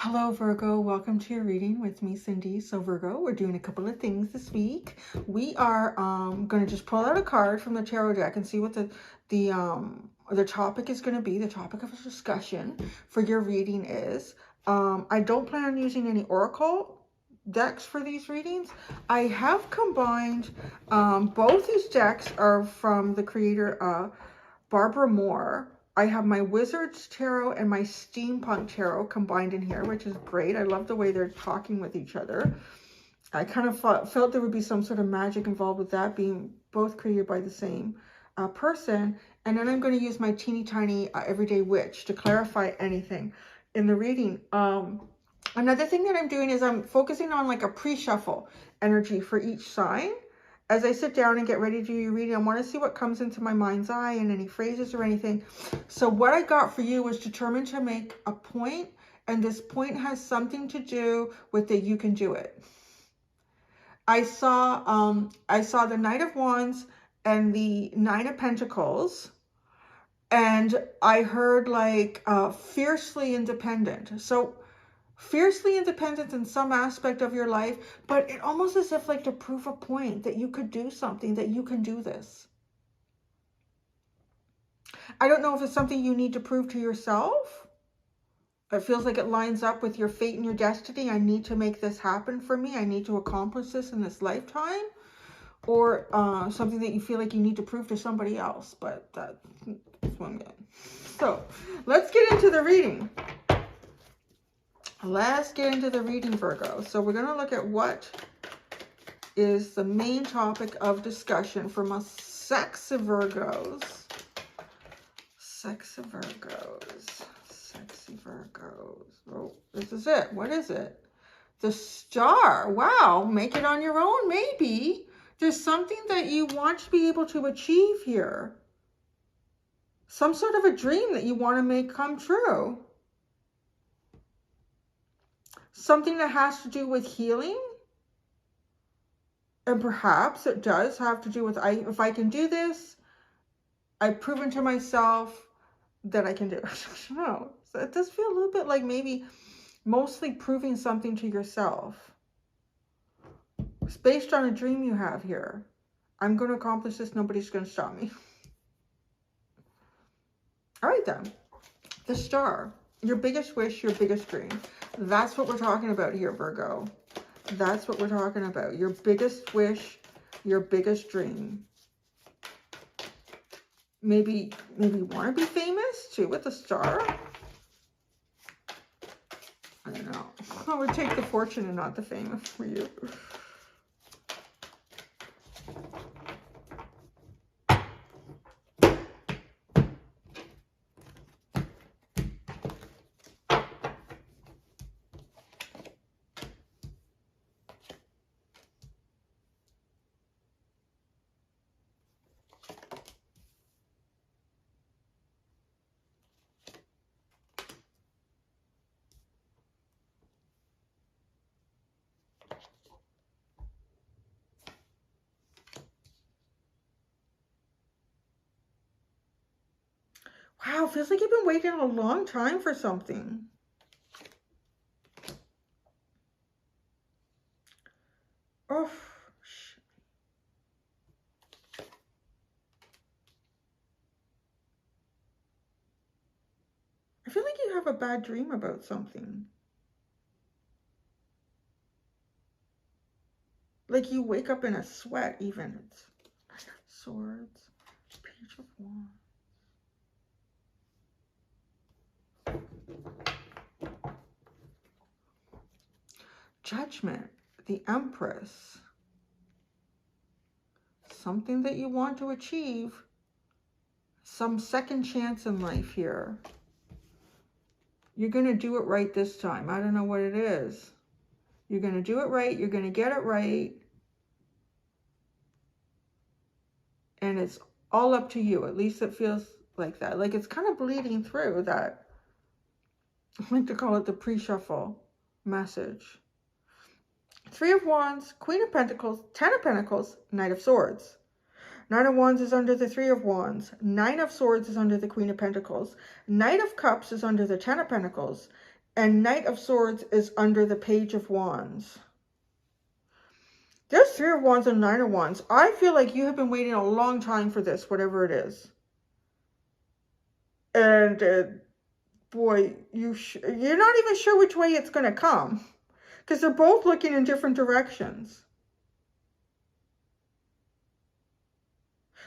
Hello Virgo, welcome to your reading with me, Cindy. So Virgo, we're doing a couple of things this week. We are going to just pull out a card from the tarot deck and see what the topic is going to be. The topic of discussion for your reading is. I don't plan on using any oracle decks for these readings. I have combined, both these decks are from the creator Barbara Moore. I have my Wizards Tarot and my Steampunk Tarot combined in here, which is great. I love the way they're talking with each other. I kind of felt there would be some sort of magic involved with that, being both created by the same person. And then I'm going to use my teeny tiny Everyday Witch to clarify anything in the reading. Another thing that I'm doing is I'm focusing on like a pre-shuffle energy for each sign. As I sit down and get ready to do your reading, I want to see what comes into my mind's eye and any phrases or anything. So what I got for you was determined to make a point, and this point has something to do with that you can do it. I saw the Knight of Wands and the Nine of Pentacles, and I heard like fiercely independent. So fiercely independent in some aspect of your life, but it almost as if like to prove a point that you could do something, that you can do this. I don't know if it's something you need to prove to yourself. It feels like it lines up with your fate and your destiny. I need to make this happen for me. I need to accomplish this in this lifetime. Or something that you feel like you need to prove to somebody else. But that's what I'm getting. So let's get into the reading. Let's get into the reading, Virgo. So we're going to look at what is the main topic of discussion for my sexy Virgos. Sexy Virgos. Sexy Virgos. Oh, this is it. What is it? The Star. Wow. Make it on your own, maybe. There's something that you want to be able to achieve here. Some sort of a dream that you want to make come true. Something that has to do with healing. And perhaps it does have to do with, if I can do this, I've proven to myself that I can do it. I don't know. So it does feel a little bit like maybe mostly proving something to yourself. It's based on a dream you have here. I'm going to accomplish this. Nobody's going to stop me. All right then. The Star. Your biggest wish, your biggest dream. That's what we're talking about here, Virgo. That's what we're talking about. Your biggest wish, your biggest dream. Maybe you want to be famous too with a star. I don't know. I would take the fortune and not the fame for you. Wow, feels like you've been waiting a long time for something. Oh, shit. I feel like you have a bad dream about something. Like you wake up in a sweat even. It's Swords, Page of Wands. Judgment, the Empress. Something that you want to achieve. Some second chance in life here. You're going to do it right this time. I don't know what it is. You're going to do it right. You're going to get it right. And it's all up to you. At least it feels like that. Like it's kind of bleeding through that. I like to call it the pre-shuffle message. Three of Wands, Queen of Pentacles, Ten of Pentacles, Knight of Swords. Nine of Wands is under the Three of Wands. Nine of Swords is under the Queen of Pentacles. Knight of Cups is under the Ten of Pentacles. And Knight of Swords is under the Page of Wands. There's Three of Wands and Nine of Wands. I feel like you have been waiting a long time for this, whatever it is. And boy, you're not even sure which way it's going to come. Because they're both looking in different directions.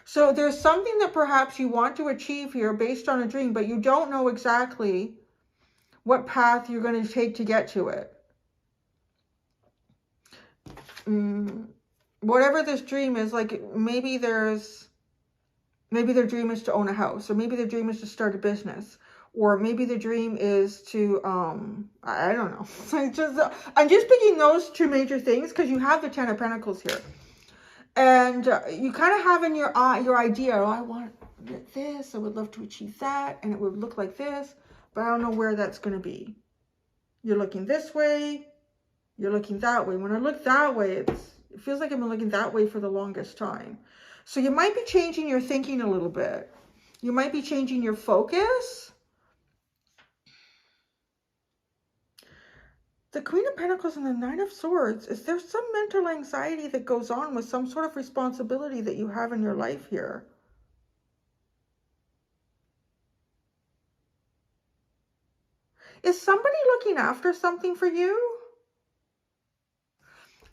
So there's something that perhaps you want to achieve here based on a dream, but you don't know exactly what path you're going to take to get to it. Whatever this dream is, like maybe their dream is to own a house, or maybe their dream is to start a business, or maybe the dream is to I don't know. I'm just picking those two major things because you have the Ten of Pentacles here, and you kind of have in your idea, oh, I want this, I would love to achieve that, and it would look like this, but I don't know where that's going to be. You're looking this way, you're looking that way. When I look that way, it feels like I've been looking that way for the longest time. So you might be changing your thinking a little bit. You might be changing your focus. The Queen of Pentacles and the Nine of Swords, is there some mental anxiety that goes on with some sort of responsibility that you have in your life here? Is somebody looking after something for you?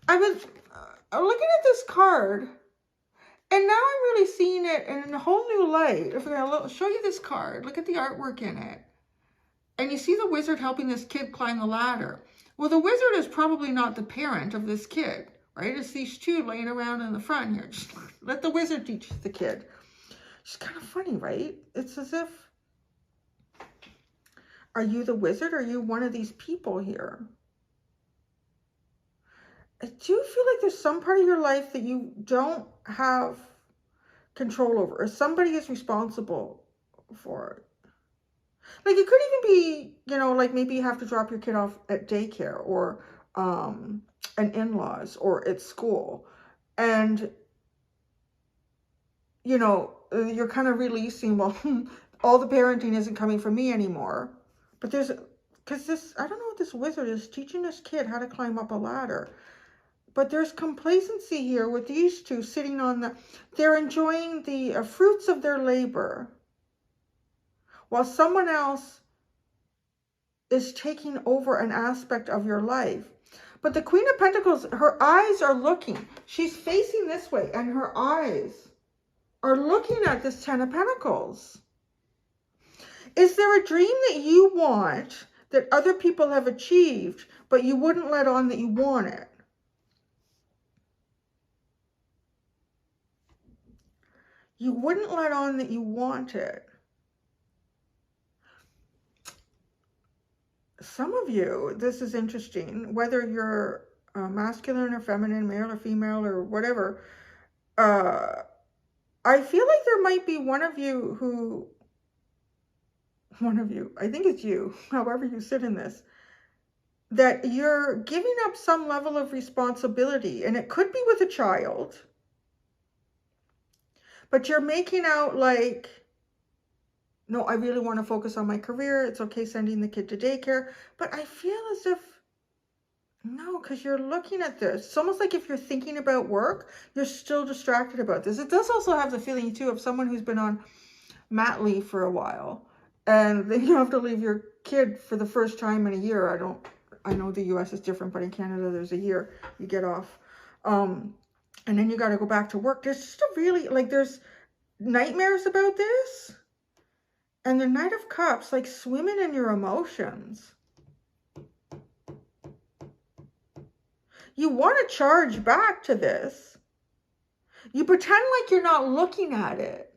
I was looking at this card, and now I'm really seeing it in a whole new light. If we're going to show you this card, look at the artwork in it. And you see the wizard helping this kid climb the ladder. Well, the wizard is probably not the parent of this kid, right? It's these two laying around in the front here. Just let the wizard teach the kid. It's kind of funny, right? It's as if, are you the wizard? Or are you one of these people here? I do feel like there's some part of your life that you don't have control over, or somebody is responsible for it. Like, it could even be, you know, like maybe you have to drop your kid off at daycare, or an in-laws, or at school. And, you know, you're kind of releasing, well, all the parenting isn't coming from me anymore. But there's, because this, I don't know what this wizard is teaching this kid how to climb up a ladder. But there's complacency here with these two sitting on the, they're enjoying the fruits of their labor, while someone else is taking over an aspect of your life. But the Queen of Pentacles, her eyes are looking. She's facing this way, and her eyes are looking at this Ten of Pentacles. Is there a dream that you want that other people have achieved, but you wouldn't let on that you want it? You wouldn't let on that you want it. Some of you, this is interesting, whether you're masculine or feminine, male or female or whatever, I feel like there might be one of you, I think it's you, however you sit in this, that you're giving up some level of responsibility, and it could be with a child, but you're making out like, no, I really want to focus on my career. It's okay sending the kid to daycare. But I feel as if, no, because you're looking at this. It's almost like if you're thinking about work, you're still distracted about this. It does also have the feeling, too, of someone who's been on mat leave for a while. And then you have to leave your kid for the first time in a year. I know the US is different, but in Canada, there's a year you get off. And then you got to go back to work. There's just a really, like, there's nightmares about this. And the Knight of Cups, like swimming in your emotions. You want to charge back to this. You pretend like you're not looking at it.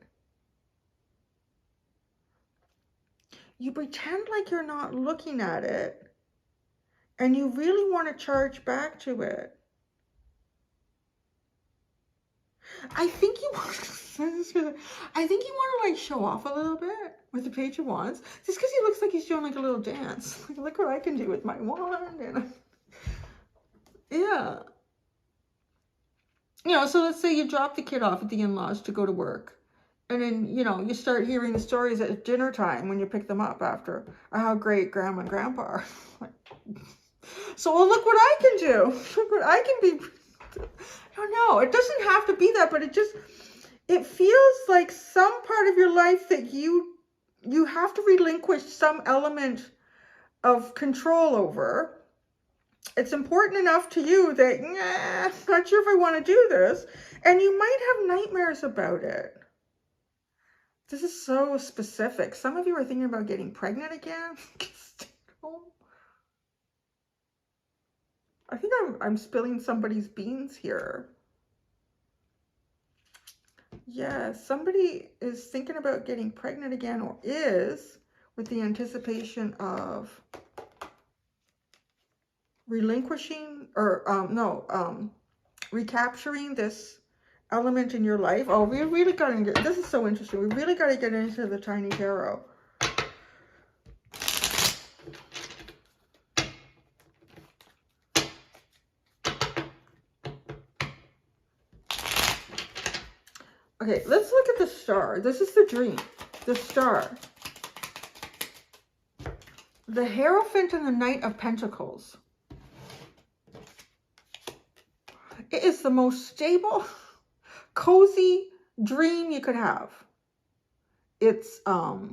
You pretend like you're not looking at it. And you really want to charge back to it. I think you want to like show off a little bit with the Page of Wands. Just because he looks like he's doing like a little dance. Like, look what I can do with my wand. And yeah. You know, so let's say you drop the kid off at the in-laws to go to work. And then, you know, you start hearing the stories at dinner time when you pick them up after how great grandma and grandpa are. So, well, look what I can do. Look what I can be. I don't know. It doesn't have to be that, but it feels like some part of your life that you have to relinquish some element of control over. It's important enough to you that, I'm not sure if I want to do this. And you might have nightmares about it. This is so specific. Some of you are thinking about getting pregnant again. I think I'm spilling somebody's beans here. Yeah, somebody is thinking about getting pregnant again, or is, with the anticipation of relinquishing or recapturing this element in your life. Oh, we really got to get, this is so interesting. We really got to get into the Tiny Tarot. Okay, let's look at the star. This is the dream, the star. The Hierophant and the Knight of Pentacles. It is the most stable, cozy dream you could have. It's thought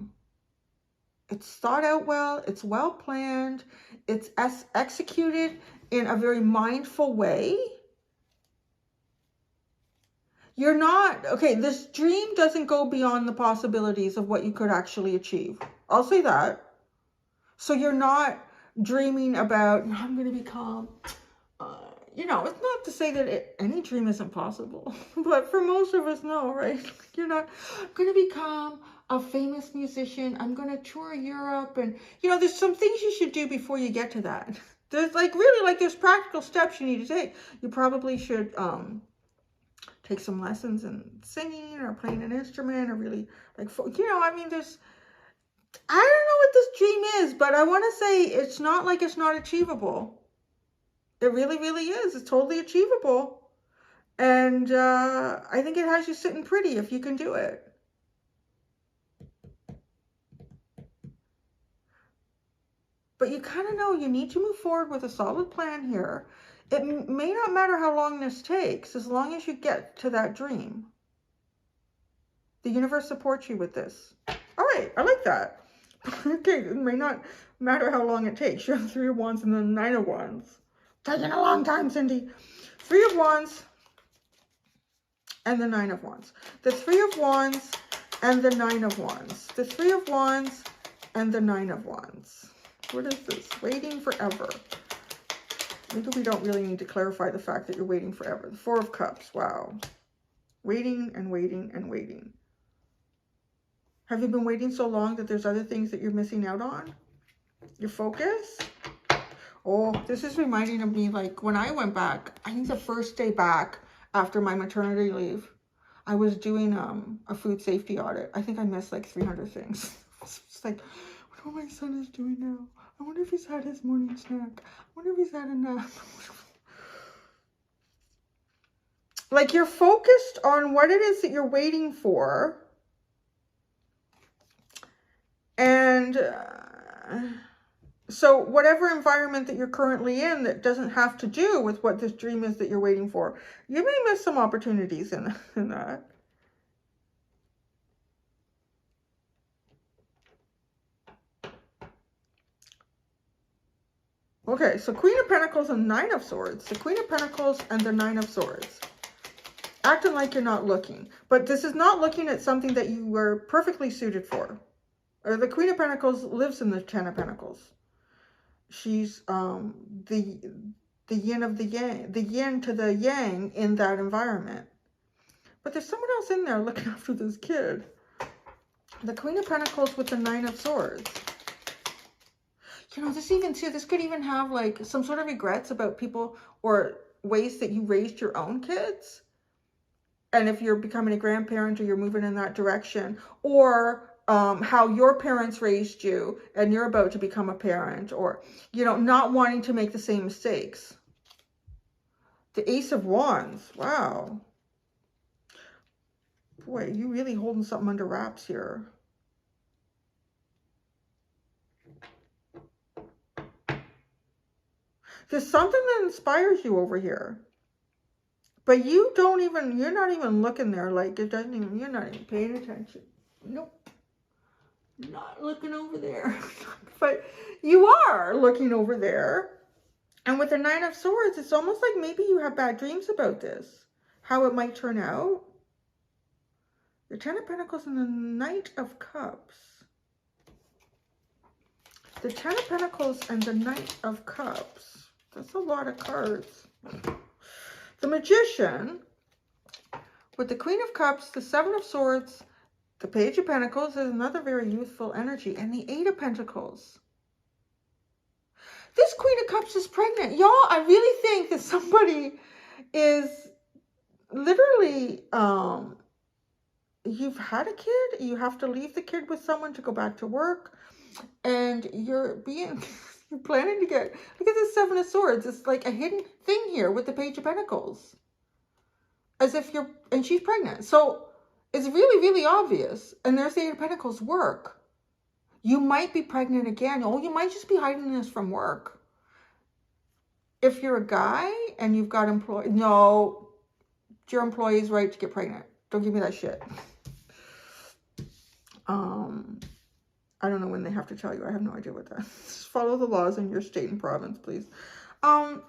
out well, it's well planned, it's executed in a very mindful way. You're not, okay, this dream doesn't go beyond the possibilities of what you could actually achieve. I'll say that. So you're not dreaming about, I'm going to become, you know, it's not to say that any dream isn't possible. But for most of us, no, right? You're not going to become a famous musician. I'm going to tour Europe. And, you know, there's some things you should do before you get to that. There's like, really, like there's practical steps you need to take. You probably should, take some lessons in singing or playing an instrument or really like, you know, I mean, there's, I don't know what this dream is, but I want to say it's not like it's not achievable. It really, really is. It's totally achievable. And I think it has you sitting pretty if you can do it. But you kind of know you need to move forward with a solid plan here. It may not matter how long this takes, as long as you get to that dream. The universe supports you with this. All right, I like that. Okay, it may not matter how long it takes. You have 3 of Wands and then 9 of Wands. Taking a long time, Cindy. 3 of Wands and the 9 of Wands. The 3 of Wands and the 9 of Wands. The 3 of Wands and the 9 of Wands. What is this? Waiting forever. Maybe we don't really need to clarify the fact that you're waiting forever. The 4 of Cups. Wow. Waiting and waiting and waiting. Have you been waiting so long that there's other things that you're missing out on? Your focus? Oh, this is reminding of me, like, when I went back, I think the first day back after my maternity leave, I was doing a food safety audit. I think I missed like 300 things. It's like, I wonder what my son is doing now. I wonder if he's had his morning snack. I wonder if he's had a nap. Like, you're focused on what it is that you're waiting for. And so whatever environment that you're currently in that doesn't have to do with what this dream is that you're waiting for, you may miss some opportunities in that. Okay, so Queen of Pentacles and 9 of Swords. The Queen of Pentacles and the 9 of Swords. Acting like you're not looking. But this is not looking at something that you were perfectly suited for. The Queen of Pentacles lives in the 10 of Pentacles. She's the yin of the yang, the yin to the yang in that environment. But there's someone else in there looking after this kid. The Queen of Pentacles with the 9 of Swords. You know, this could even have like some sort of regrets about people or ways that you raised your own kids. And if you're becoming a grandparent or you're moving in that direction, or how your parents raised you and you're about to become a parent, or, you know, not wanting to make the same mistakes. The Ace of Wands. Wow. Boy, you really holding something under wraps here. There's something that inspires you over here. But you don't even, you're not even looking there. Like, it doesn't even, you're not even paying attention. Nope. Not looking over there. But you are looking over there. And with the Nine of Swords, it's almost like maybe you have bad dreams about this. How it might turn out. The Ten of Pentacles and the Knight of Cups. The Ten of Pentacles and the Knight of Cups. That's a lot of cards. The Magician with the Queen of Cups, the Seven of Swords, the Page of Pentacles is another very youthful energy, and the Eight of Pentacles. This Queen of Cups is pregnant. Y'all, I really think that somebody is literally, you've had a kid, you have to leave the kid with someone to go back to work, and you're planning to get, look at the Seven of Swords. It's like a hidden thing here with the Page of Pentacles. As if you're, and she's pregnant. So it's really, really obvious. And there's the Eight of Pentacles, work. You might be pregnant again. Oh, you might just be hiding this from work. If you're a guy and you've got employees, no, it's your employee's right to get pregnant. Don't give me that shit. I don't know when they have to tell you. I have no idea what that is. Just follow the laws in your state and province, please. The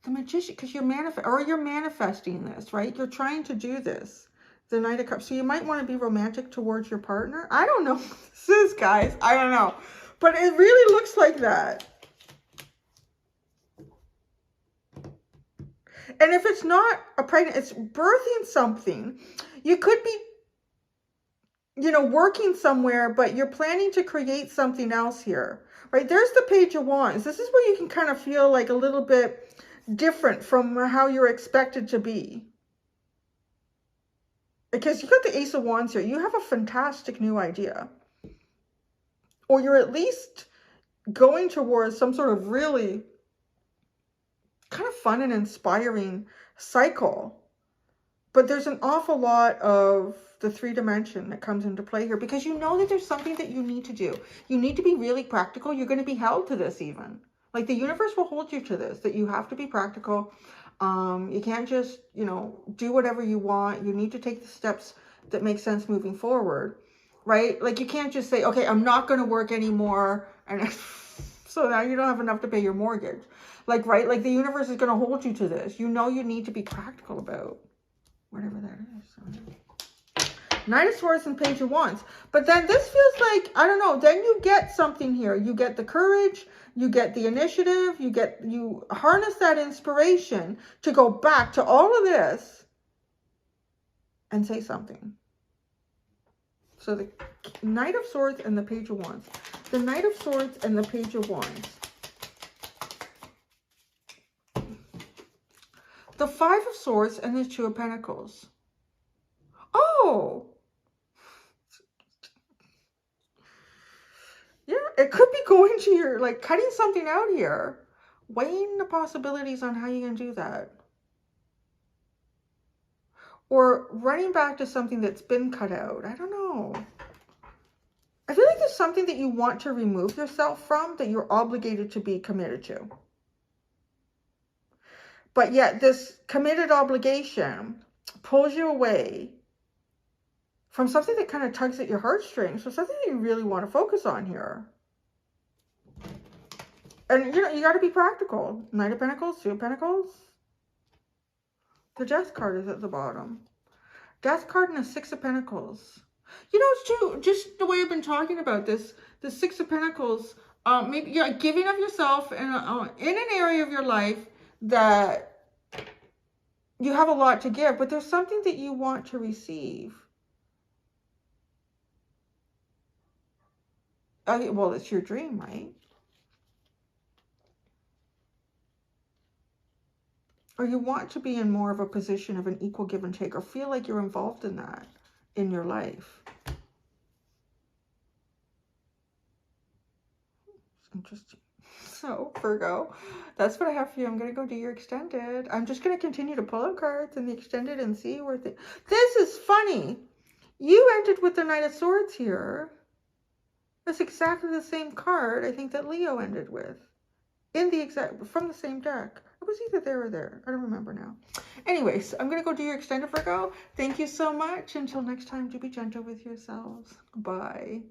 Magician, because you're manifesting this, right? You're trying to do this. The Knight of Cups. So you might want to be romantic towards your partner. I don't know what this is, guys. I don't know. But it really looks like that. And if it's not a pregnant, it's birthing something. You could be, you know, working somewhere, but you're planning to create something else here, right? There's the Page of Wands. This is where you can kind of feel like a little bit different from how you're expected to be. Because you got the Ace of Wands here. You have a fantastic new idea. Or you're at least going towards some sort of really kind of fun and inspiring cycle. But there's an awful lot of the 3-dimension that comes into play here, because you know that there's something that you need to do. You need to be really practical. You're going to be held to this even. Like the universe will hold you to this, that you have to be practical. You can't just, you know, do whatever you want. You need to take the steps that make sense moving forward, right? Like you can't just say, okay, I'm not going to work anymore. And so now you don't have enough to pay your mortgage. Like, right? Like the universe is going to hold you to this. You know, you need to be practical about whatever that is. Knight of Swords and Page of Wands. But then this feels like, I don't know, then you get something here. You get the courage, you get the initiative, you harness that inspiration to go back to all of this and say something. So the Knight of Swords and the Page of Wands. The Knight of Swords and the Page of Wands. The Five of Swords and the Two of Pentacles. Oh! Yeah, it could be going to your, like, cutting something out here. Weighing the possibilities on how you can do that. Or running back to something that's been cut out. I don't know. I feel like there's something that you want to remove yourself from that you're obligated to be committed to. But yet this committed obligation pulls you away from something that kind of tugs at your heartstrings, so something that you really want to focus on here. And, you know, you got to be practical. Knight of Pentacles, Two of Pentacles. The Death card is at the bottom. Death card and a Six of Pentacles. You know, it's true. Just the way I've been talking about this, the Six of Pentacles, maybe you're giving of yourself in an area of your life that you have a lot to give, but there's something that you want to receive. Well, it's your dream, right? Or you want to be in more of a position of an equal give and take, or feel like you're involved in that in your life. It's interesting. So, Virgo, That's what I have for you. I'm going to go do your extended. I'm just going to continue to pull out cards in the extended and see where this is funny. You ended with the Knight of Swords here. That's exactly the same card I think that Leo ended with. From the same deck. It was either there or there. I don't remember now. Anyways, I'm going to go do your extended, Virgo. Thank you so much. Until next time, do be gentle with yourselves. Bye.